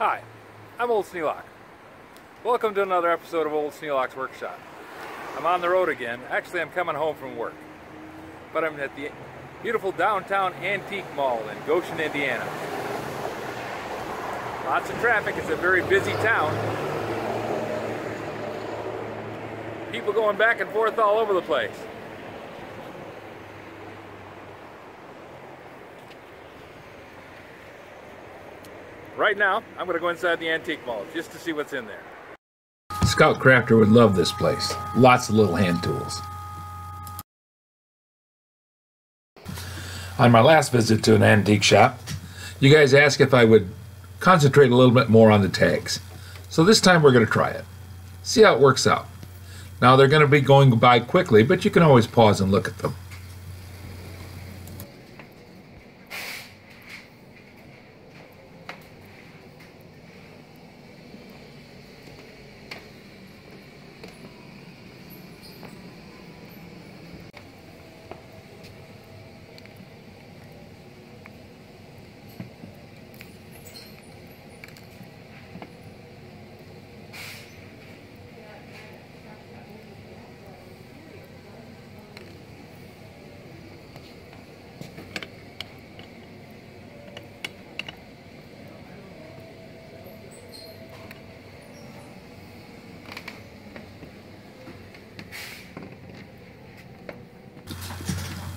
Hi, I'm Old Sneelock. Welcome to another episode of Old Sneelock's Workshop. I'm on the road again. Actually, I'm coming home from work. But I'm at the beautiful downtown Antique Mall in Goshen, Indiana. Lots of traffic. It's a very busy town. People going back and forth all over the place. Right now, I'm going to go inside the Antique Mall just to see what's in there. Scout Crafter would love this place. Lots of little hand tools. On my last visit to an antique shop, you guys asked if I would concentrate a little bit more on the tags. So this time we're going to try it. See how it works out. Now they're going to be going by quickly, but you can always pause and look at them.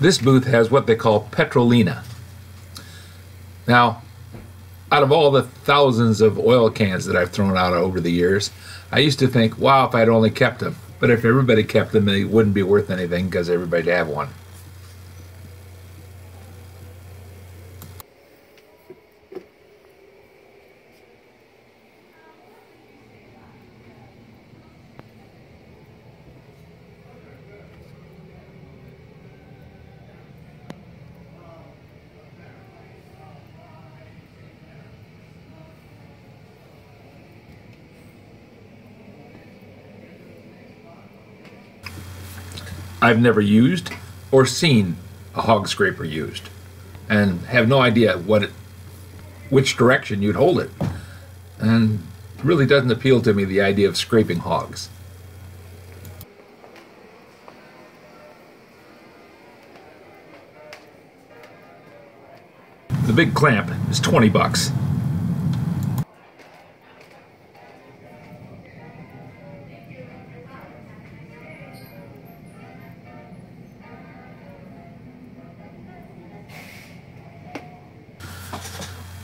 This booth has what they call Petrolina. Now, out of all the thousands of oil cans that I've thrown out over the years, I used to think, wow, if I'd only kept them. But if everybody kept them, they wouldn't be worth anything because everybody'd have one. I've never used or seen a hog scraper used, and have no idea which direction you'd hold it, and it really doesn't appeal to me, the idea of scraping hogs. The big clamp is 20 bucks.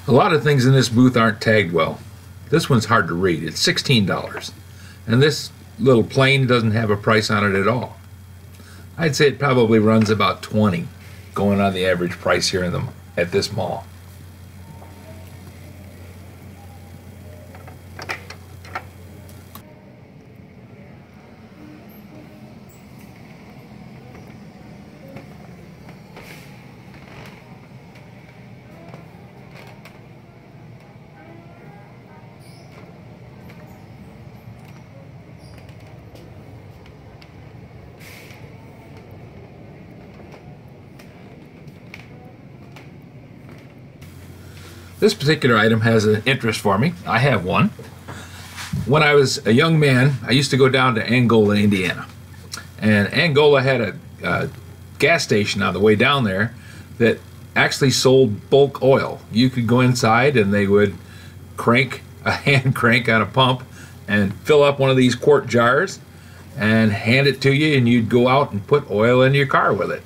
A lot of things in this booth aren't tagged well. This one's hard to read. It's $16. And this little plane doesn't have a price on it at all. I'd say it probably runs about $20, going on the average price here at this mall. This particular item has an interest for me. I have one. When I was a young man, I used to go down to Angola, Indiana. And Angola had a gas station on the way down there that actually sold bulk oil. You could go inside and they would crank a hand crank on a pump and fill up one of these quart jars and hand it to you, and you'd go out and put oil in your car with it.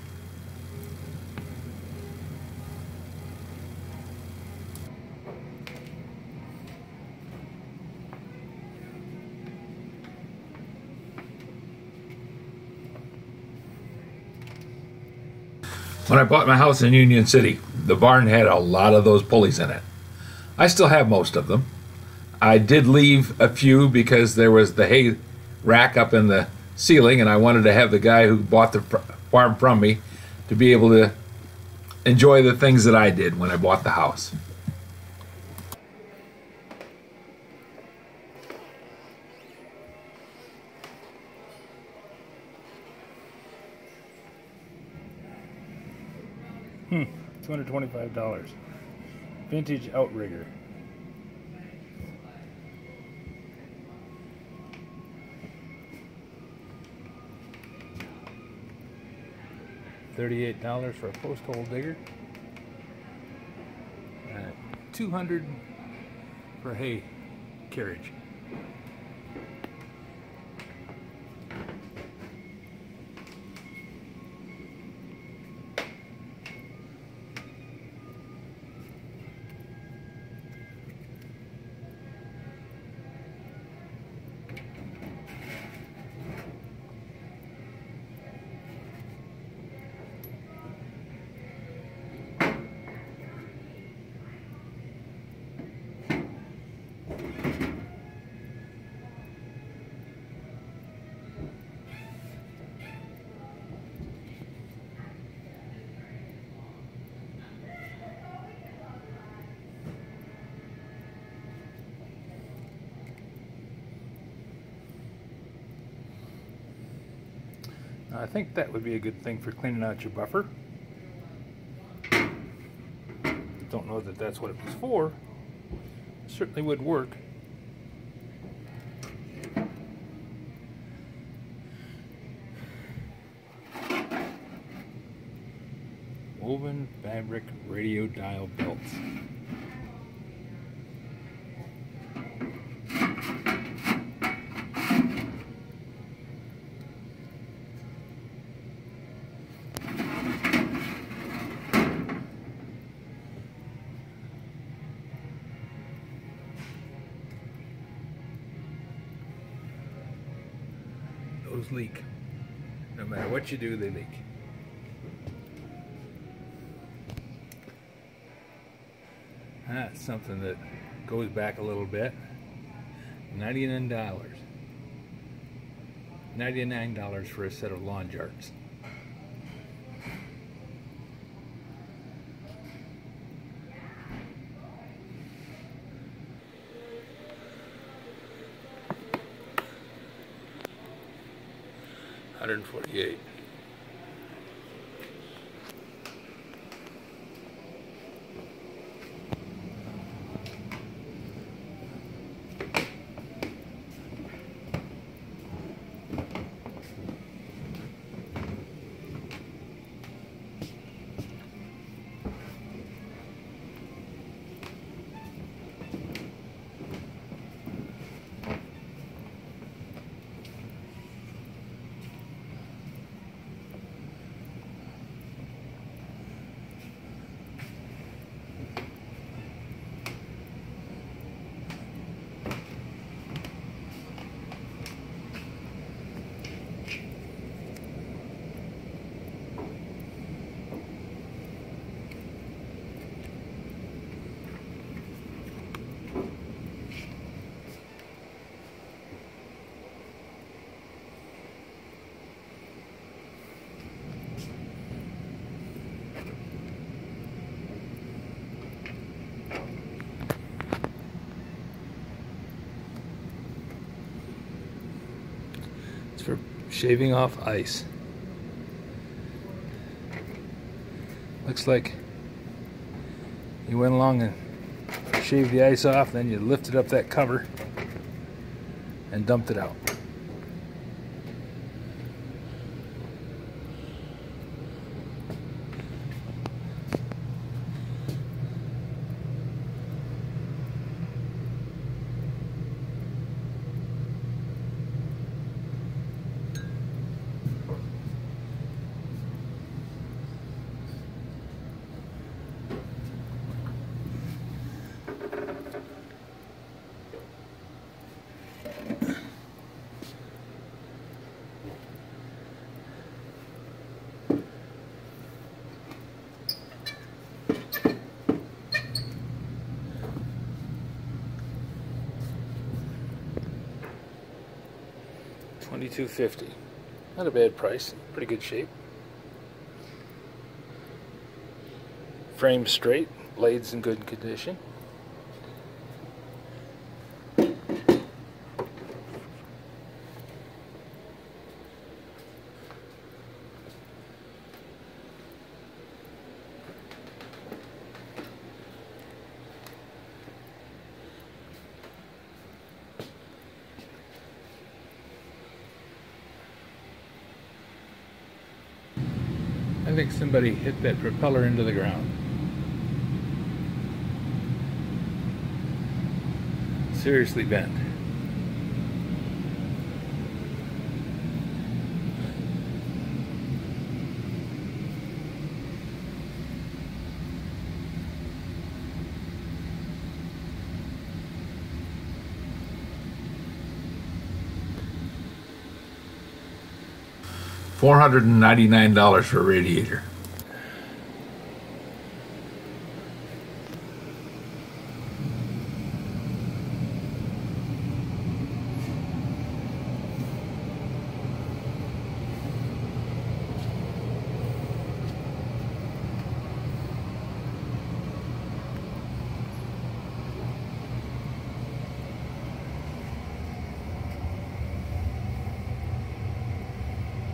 When I bought my house in Union City, the barn had a lot of those pulleys in it. I still have most of them. I did leave a few because there was the hay rack up in the ceiling, and I wanted to have the guy who bought the farm from me to be able to enjoy the things that I did when I bought the house. $225. Vintage outrigger. $38 for a post hole digger. $200 for a hay carriage. I think that would be a good thing for cleaning out your buffer. Don't know that that's what it was for. It certainly would work. Woven fabric radio dial belts. Those leak. No matter what you do, they leak. That's something that goes back a little bit. $99. $99 for a set of lawn jarts. $148. For shaving off ice. Looks like you went along and shaved the ice off, then you lifted up that cover and dumped it out. $22.50. Not a bad price. Pretty good shape. Frame straight. Blades in good condition. I think somebody hit that propeller into the ground. Seriously bent. $499 for a radiator.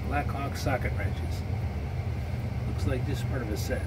Blackhawk socket wrenches. Looks like just part of a set.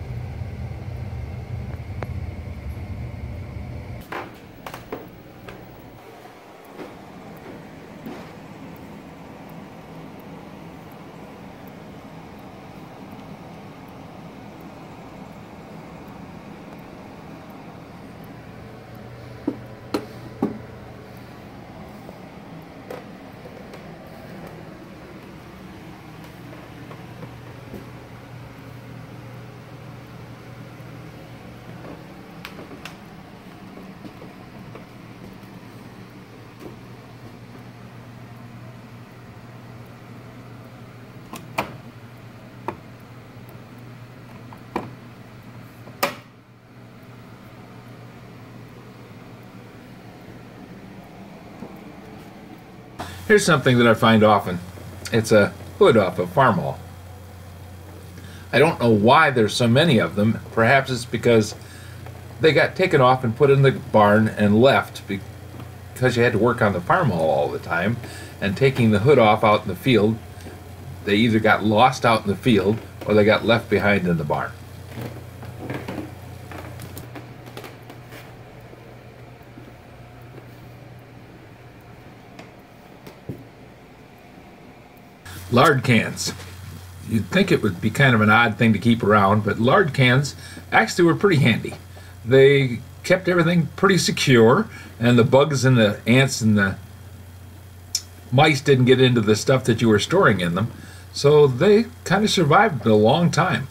Here's something that I find often. It's a hood off a farm hall. I don't know why there's so many of them. Perhaps it's because they got taken off and put in the barn and left because you had to work on the farm hall all the time. And taking the hood off out in the field, they either got lost out in the field or they got left behind in the barn. Lard cans. You'd think it would be kind of an odd thing to keep around, but lard cans actually were pretty handy. They kept everything pretty secure, and the bugs and the ants and the mice didn't get into the stuff that you were storing in them, so they kind of survived a long time.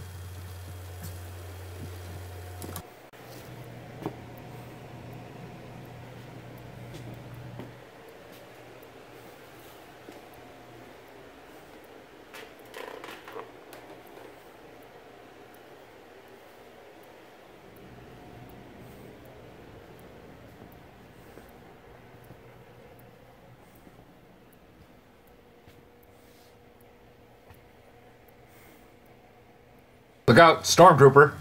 Look out, stormtrooper.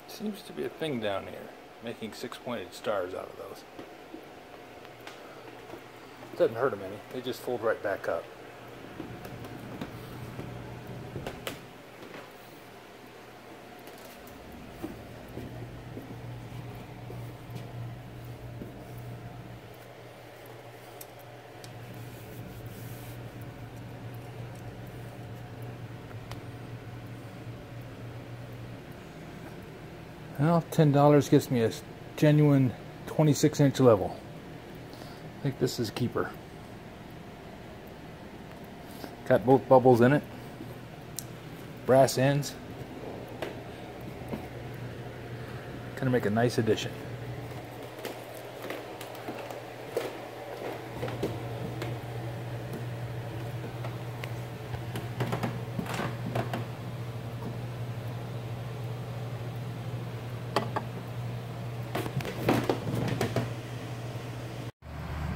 Seems to be a thing down here, making 6-pointed stars out of those. Doesn't hurt them any, they just fold right back up. Well, $10 gets me a genuine 26-inch level. I think this is a keeper. Got both bubbles in it. Brass ends. Gonna make a nice addition.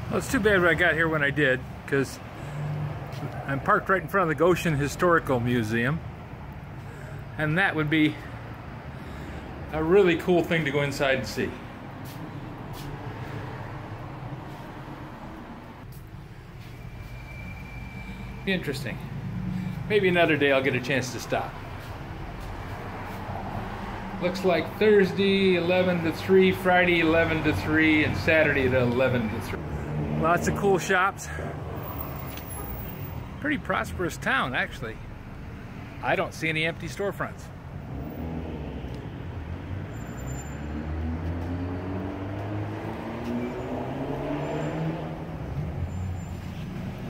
Well, it's too bad I got here when I did, because I'm parked right in front of the Goshen Historical Museum, and that would be a really cool thing to go inside and see. Be interesting. Maybe another day I'll get a chance to stop. Looks like Thursday 11 to 3, Friday 11 to 3, and Saturday to 11 to 3. Lots of cool shops. Pretty prosperous town, actually. I don't see any empty storefronts.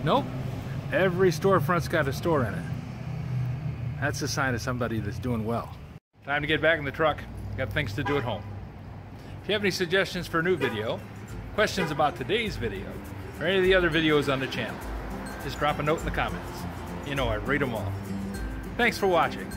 Nope. Every storefront's got a store in it. That's a sign of somebody that's doing well. Time to get back in the truck. Got things to do at home. If you have any suggestions for a new video, questions about today's video, or any of the other videos on the channel, just drop a note in the comments. You know I read them all. Thanks for watching.